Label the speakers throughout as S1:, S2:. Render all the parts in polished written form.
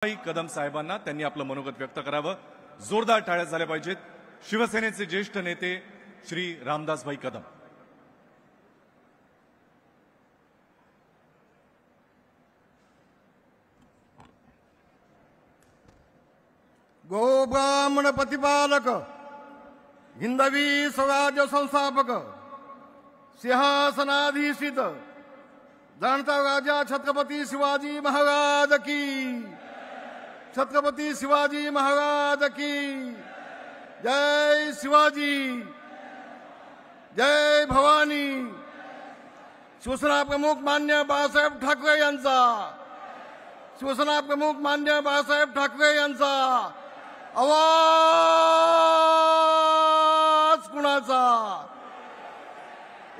S1: कदम साहेबांना त्यांनी आपलं मनोगत व्यक्त करावं। जोरदार टाळ्या झाल्या पाहिजेत। शिवसेनेचे ज्येष्ठ नेते श्री रामदासभाई कदम।
S2: गो ब्राह्मण प्रतिपालक हिंदवी स्वराज्य संस्थापक सिंहासनाधीशित जाणता राजा छत्रपती शिवाजी महाराज की, छत्रपती शिवाजी महाराज की जय। शिवाजी जय भवानी। शिवसेना प्रमुख मान्य बाळासाहेब ठाकरे यांचा, शिवसेना प्रमुख मान्य बाळासाहेब ठाकरे यांचा आवाज कुणाचा?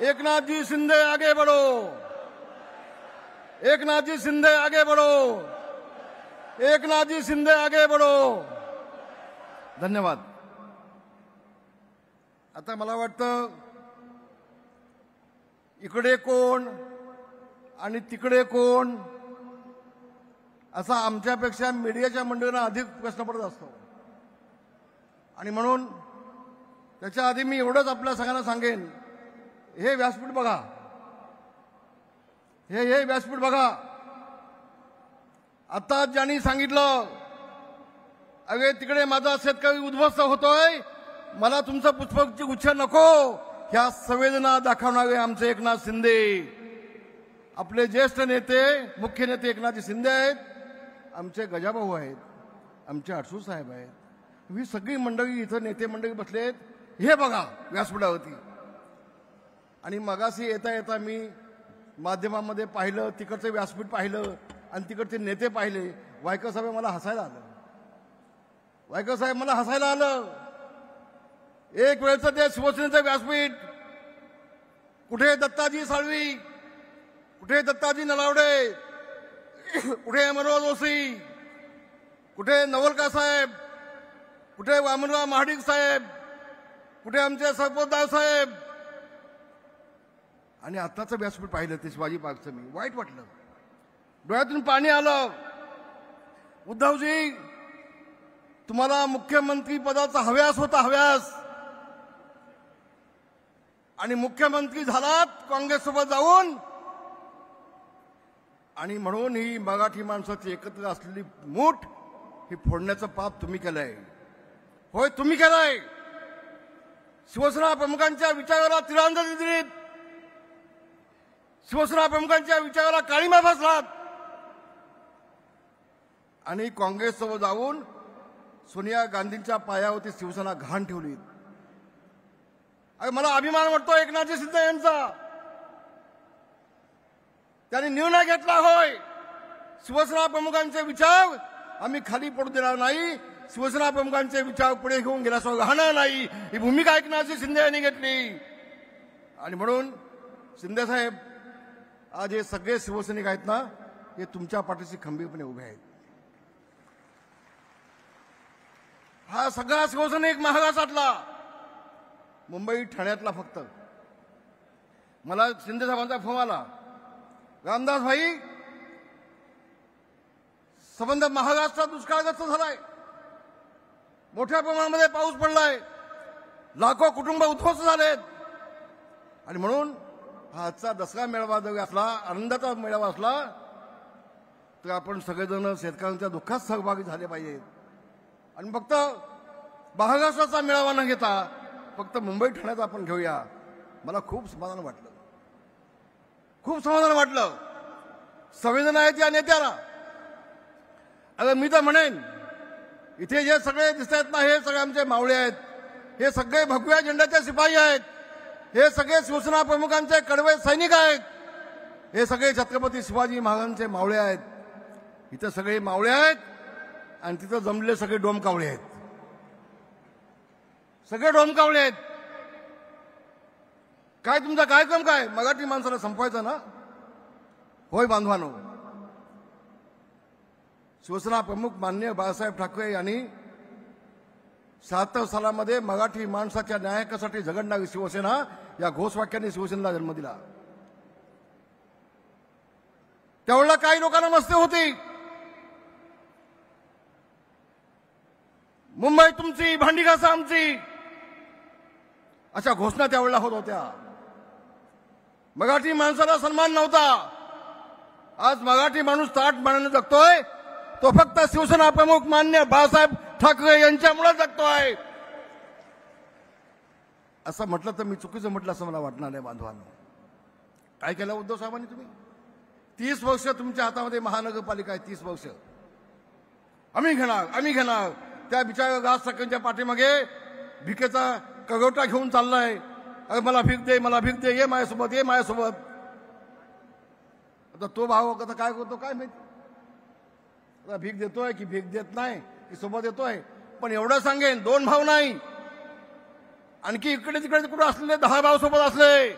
S2: एकनाथजी शिंदे आगे बढ़ो, एकनाथजी शिंदे आगे बढ़ो, एकनाथजी शिंदे आगे बढ़ो। धन्यवाद। आता मला वाटतं इकडे कोण आणि तिकडे कोण असा आमच्यापेक्षा मीडियाच्या मंडळींना अधिक प्रश्न पडत असतो आणि म्हणून त्याच्या आधी मी एवढंच आपल्या सगळ्यांना सांगेन, हे व्यासपीठ बघा, हे व्यासपीठ बघा। आता ज्यांनी सांगितलं अरे तिकडे माझा शेतकरी उद्ध्वस्त होतोय, मला तुमचं पुष्पगुच्छ गुच्छ नको, ह्या संवेदना दाखवणारे आमचे एकनाथ शिंदे, आपले ज्येष्ठ नेते मुख्य नेते एकनाथजी शिंदे आहेत, आमचे गजाभाऊ आहेत, आमचे अडसूळ साहेब आहेत, ही सगळी मंडळी इथं नेते मंडळी बसलेत, हे बघा व्यासपीठावरती। आणि मगाशी येता येता मी माध्यमामध्ये पाहिलं, तिकडचं व्यासपीठ पाहिलं आणि तिकडचे नेते पाहिले, वायकर साहेब मला हसायला आलं, वायकर साहेब मला हसायला आलं। एक वेळचं ते शिवसेनेचं व्यासपीठ, कुठे दत्ताजी साळवी, कुठे दत्ताजी नलावडे, कुठे अमरराव जोशी, कुठे नवलका साहेब, कुठे वामनराव महाडिक साहेब, कुठे आमचे सरपोतदार साहेब। आणि आत्ताचं व्यासपीठ पाहिलं ते शिवाजी पार्कचं, मी वाईट वाटलं, डोळ्यातून पाणी आलं। उद्धवजी तुम्हाला मुख्यमंत्री पदाचा हव्यास होता, हव्यास, आणि मुख्यमंत्री झालात काँग्रेससोबत जाऊन, आणि म्हणून ही मराठी माणसाची एकत्र असलेली मूठ ही फोडण्याचं पाप तुम्ही केलंय, होय तुम्ही केलंय। शिवसेना प्रमुखांच्या विचाराला तिरंदाजी दिलीत, शिवसेना प्रमुखांच्या विचाराला काळीमा फासलात आणि काँग्रेससोबत जाऊन सोनिया गांधींच्या पायावरती शिवसेना घाण ठेवली। अरे मला अभिमान वाटतो एकनाथजी शिंदे यांचा, त्यांनी निर्णय घेतला, होय शिवसेना प्रमुखांचे विचार आम्ही खाली पडू देणार नाही, शिवसेना प्रमुखांचे विचार पुढे घेऊन गेल्याशिवाय राहणार नाही, ही भूमिका एकनाथजी शिंदे यांनी घेतली। आणि म्हणून शिंदे साहेब आज हे सगळे शिवसैनिक आहेत ना, हे तुमच्या पाठीशी खंबीरपणे उभे आहेत। हा सगळा शिवसैनिक महाराष्ट्रातला, मुंबई ठाण्यातला फक्त, मला शिंदे साहेबांचा फोन आला, रामदास भाई संबंध महाराष्ट्रात दुष्काळग्रस्त झालाय, मोठ्या प्रमाणामध्ये पाऊस पडलाय, लाखो कुटुंब उद्ध्वस्त झालेत, आणि म्हणून हा आजचा दसरा मेळावा जर असला, आनंदाचा मेळावा असला, तर आपण सगळेजण शेतकऱ्यांच्या दुःखात सहभागी झाले पाहिजेत। आणि फक्त महाराष्ट्राचा मेळावा न घेता फक्त मुंबई ठाण्याचा आपण घेऊया। मला खूप समाधान वाटलं, खूप समाधान वाटलं। संवेदना आहेत या नेत्याला। अगं मी तर म्हणेन, इथे जे सगळे दिसत आहेत ना, हे सगळे आमचे मावळे आहेत, हे सगळे भगव्या झेंड्याचे शिपाई आहेत, हे सगळे शिवसेना प्रमुखांचे कडवे सैनिक आहेत, हे सगळे छत्रपती शिवाजी महाराजांचे मावळे आहेत। इथे सगळे मावळे आहेत आणि तिथं जमलेले सगळे डोमकावळे आहेत, सगळे डोमकावळे आहेत। काय तुमचा कार्यक्रम काय? मराठी माणसाला संपवायचा ना, होय बांधवानो। शिवसेना प्रमुख माननीय बाळासाहेब ठाकरे यांनी 76 सालामध्ये मराठी माणसाच्या न्यायासाठी झगडणारी शिवसेना या घोषवाक्याने शिवसेनेला जन्म दिला। त्यावेळेला काही लोकांना मस्ती होती, मुंबई तुमची, भांडी घासा आमची, अशा घोषणा त्यावेळेला होत होत्या. मराठी माणसाला सन्मान नव्हता. आज मराठी माणूस ताटपणाने जगतोय तो फक्त शिवसेना प्रमुख मान्य बाळासाहेब ठाकरे यांच्यामुळे जगतोय. असं म्हटलं तर मी चुकीचं म्हटलं असं मला वाटणार नाही. बांधवांनो, काय केलं उद्धव साहेबांनी? तुम्ही 30 वर्ष तुमच्या हातामध्ये महानगरपालिका आहे. 30 वर्ष आम्ही घेणार. त्या बिचाऱ्या राज ठाकरेंच्या पाठीमागे भिकेचा कगोटा घेऊन चाललाय. अरे मला भीक दे, ये माझ्यासोबत. आता तो भाव आता काय करतो काय माहिती. आता भीक देतोय की भीक देत नाही की सोबत येतोय. पण एवढं सांगेन, 2 भाव नाही, आणखी इकडे तिकडे कुठे असलेले 10 भाव सोबत असले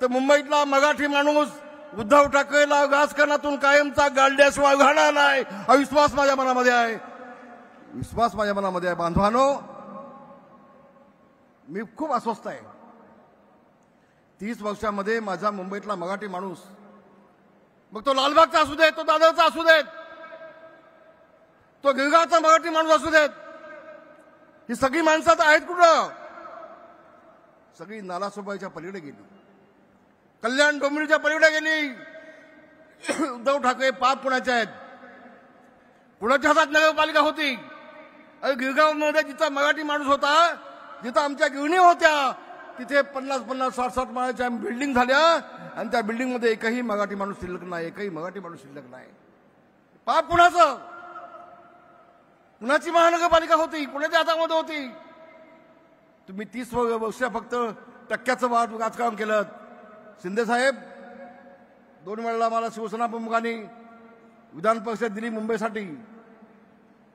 S2: तर मुंबईतला मराठी माणूस उद्धव ठाकरेला राजकारणातून कायमचा गाडल्याशिवाय राहणार नाही. हा विश्वास माझ्या मनामध्ये आहे. बांधवानो, मी खूप अस्वस्थ आहे. 30 वर्षामध्ये माझा मुंबईतला मराठी माणूस, मग तो लालबागचा असू देत, तो दादरचा असू देत, तो गिरगावचा मराठी माणूस असू देत, ही सगळी माणसं आता आहेत कुठं? सगळी नालासोबाईच्या पलीकडे गेली, कल्याण डोंबिवलीच्या पलीकडे गेली. उद्धव ठाकरे पाप पुण्याचे आहेत. पुण्याच्या हातात नगरपालिका होती. गिरगावमध्ये जिथं मराठी माणूस होता, जिथं आमच्या गिरणी होत्या, तिथे 50-50, 60-60 माळ्याच्या बिल्डिंग झाल्या आणि त्या बिल्डिंगमध्ये एकही मराठी माणूस शिल्लक नाही. पाप कुणाचं? कुणाची महानगरपालिका होती? कुणाच्या हातामध्ये होती? तुम्ही 30 वर्ष फक्त टक्क्याचं राजकारण केलं. शिंदे साहेब, 2 वेळेला मला शिवसेना प्रमुखांनी विधान परिषद दिली मुंबईसाठी,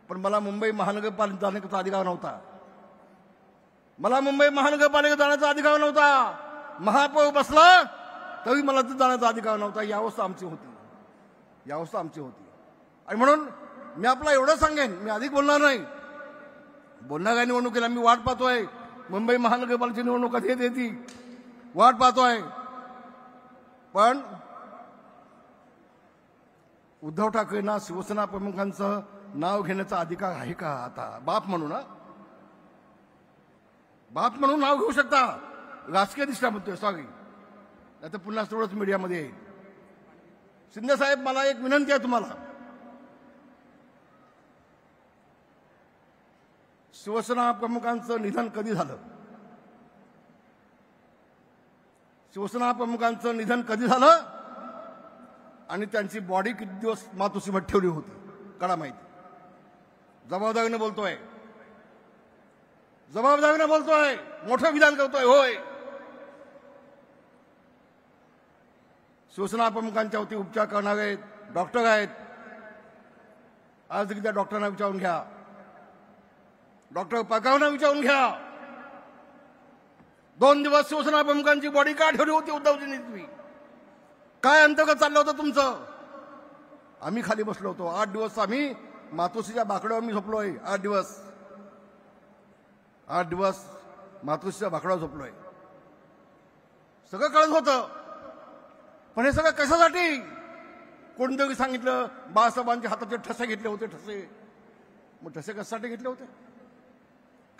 S2: पण मला मुंबई महानगरपालिकेत जाण्याचा अधिकार नव्हता. महापौर बसला तरी मला तिथे जाण्याचा अधिकार नव्हता. ही अवस्था आमची होती. आणि म्हणून मी आपला एवढं सांगेन, मी अधिक बोलणार नाही. बोलणाऱ्या निवडणुकीला मी वाट पाहतोय. मुंबई महानगरपालिकेची निवडणूक कधी येते वाट पाहतोय. पण उद्धव ठाकरेंना शिवसेना प्रमुखांचं नाव घेण्याचा अधिकार आहे का? आता बाप म्हणून नाव घेऊ शकता. राजकीय दृष्ट्या म्हणतोय, सॉरी, आता पुन्हा तेवढंच मीडियामध्ये येईल. शिंदे साहेब, मला एक विनंती आहे तुम्हाला. शिवसेना प्रमुखांचं निधन कधी झालं आणि त्यांची बॉडी किती दिवस मातोश्रीमध्ये ठेवली होती कडा माहिती. जबाबदारीने बोलतोय, मोठं विधान करतोय. होय, शिवसेना प्रमुखांच्या वती उपचार करणारे डॉक्टर आहेत. आज त्या डॉक्टरांना विचारून घ्या, डॉक्टर पगारांना विचारून घ्या, 2 दिवस शिवसेना प्रमुखांची बॉडी का ठेवली होती उद्धवजींनी? तुम्ही काय अंतर्गत चाललं होतं तुमचं? आम्ही खाली बसलो होतो. 8 दिवस आम्ही मातोश्रीच्या बाकड्यावर मी झोपलोय. 8 दिवस मातोश्रीच्या बाकड्यावर झोपलोय. सगळं कळत होतं. पण हे सगळं कशासाठी? कोणतरी सांगितलं बाळासाहेबांच्या हाताचे ठसे घेतले होते. मग ठसे कशासाठी घेतले होते?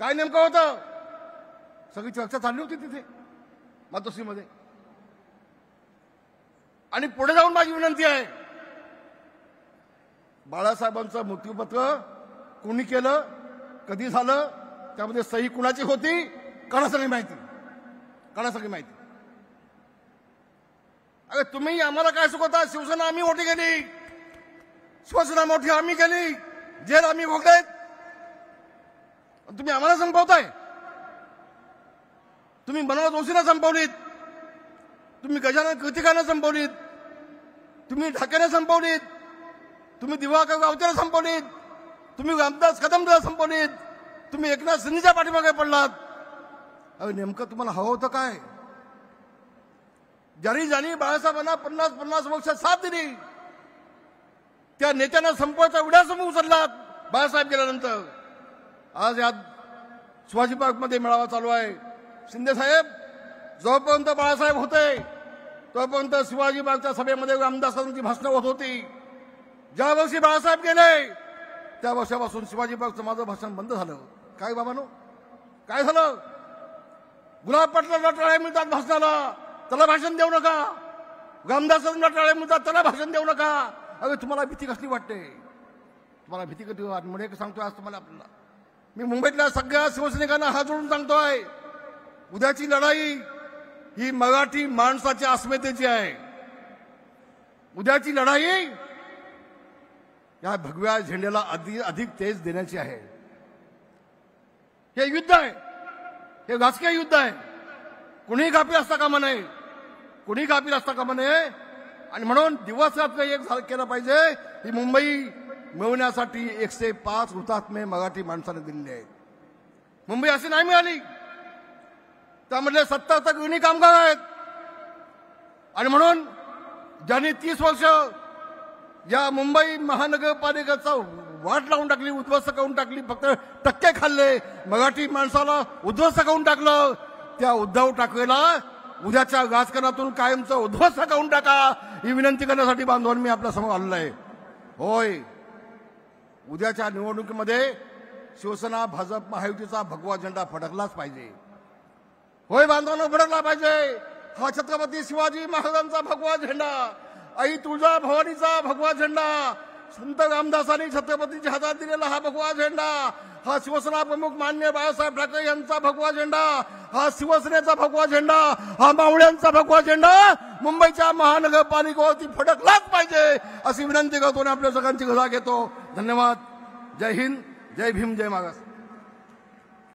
S2: काय नेमकं होतं? सगळी चर्चा चालली होती तिथे मातोश्रीमध्ये. आणि पुढे जाऊन माझी विनंती आहे, बाळासाहेबांचं मृत्यूपत्र कोणी केलं, कधी झालं, त्यामध्ये सही कुणाची होती, कोणासाठी माहिती. अरे तुम्ही आम्हाला काय शिकवता? शिवसेना आम्ही मोठी केली, शिवसेना मोठी आम्ही केली, जेल आम्ही भोगलेत, तुम्ही आम्हाला संपवताय. तुम्ही मनोज जोशीला संपवलीत, तुम्ही गजानन कृतिकांना संपवलीत, तुम्ही ढाकेला संपवलीत, तुम्ही दिवाकर गावतेला संपवलीत, तुम्ही रामदास कदमला संपवलीत, तुम्ही एकनाथ शिंदेच्या पाठीमागे पडलात. अरे नेमकं तुम्हाला हवं होतं काय? ज्यांनी बाळासाहेबांना 50 वर्ष साथ दिली त्या नेत्यांना संपवायचा विडासमूह उचललात बाळासाहेब गेल्यानंतर. आज यात शिवाजी पार्कमध्ये मेळावा चालू आहे. शिंदे साहेब, जोपर्यंत बाळासाहेब होते तोपर्यंत शिवाजी पार्कच्या सभेमध्ये रामदासांची भाषणं होत होती. ज्या वर्षी बाळासाहेब गेले त्या वर्षापासून शिवाजी पार्कचं माझं भाषण बंद झालं. काय बाबांनो, काय झालं? गुलाब पाटलांना टाळ्या मिळतात भाषणाला, त्याला भाषण देऊ नका. रामदासांना टाळ्या मिळतात, त्याला भाषण देऊ नका. अरे तुम्हाला भीती कसली वाटते? तुम्हाला भीती कधी वाटते? म्हणजे सांगतोय आज तुम्हाला, आपल्याला मी मुंबईतल्या सगळ्या शिवसैनिकांना हात जोडून सांगतोय, उद्याची लढाई ही मराठी माणसाच्या अस्मितेची आहे. उद्याची लढाई या भगव्या झेंड्याला अधिक तेज देण्याची आहे. हे युद्ध आहे, हे राजकीय युद्ध आहे. कुणीही गाफील असता कामा नये, कुणीही गाफील असता कामा नये. आणि म्हणून दिवस रात्र एक केलं पाहिजे. ही मुंबई मिळवण्यासाठी 105 हुतात्मे मराठी माणसाने दिलेले आहेत. मुंबई अशी नाही मिळाली, त्यामधले 70 गृहिणी कामगार आहेत. आणि म्हणून ज्यांनी 30 वर्ष या मुंबई महानगरपालिकेचा वाट लावून टाकली, उद्ध्वस्त करून टाकली, फक्त टक्के खाल्ले, मराठी माणसाला उद्ध्वस्त करून टाकलं, त्या उद्धव ठाकरेला उद्याच्या राजकारणातून कायमचं उद्ध्वस्त करून टाका, ही विनंती करण्यासाठी बांधवांनी मी आपल्या समोर आलेलो आहे. होय, उद्याच्या निवडणुकीमध्ये शिवसेना भाजप महायुतीचा भगवा झेंडा फडकलाच पाहिजे. होय बांधवांनो, फडकला पाहिजे. हा छत्रपती शिवाजी महाराजांचा भगवा झेंडा, आई तुळजा भवानीचा भगवा झेंडा, संत रामदासांनी छत्रपतीच्या हातात दिलेला हा भगवा झेंडा, हा शिवसेना प्रमुख मान्य बाळासाहेब ठाकरे यांचा भगवा झेंडा, हा शिवसेनेचा भगवा झेंडा, हा मावळ्यांचा भगवा झेंडा मुंबईच्या महानगरपालिकेवरती फडकलाच पाहिजे, अशी विनंती करतो आणि आपल्या सगळ्यांची गजा घेतो. धन्यवाद. जय हिंद, जय भीम, जय महाराष्ट्र.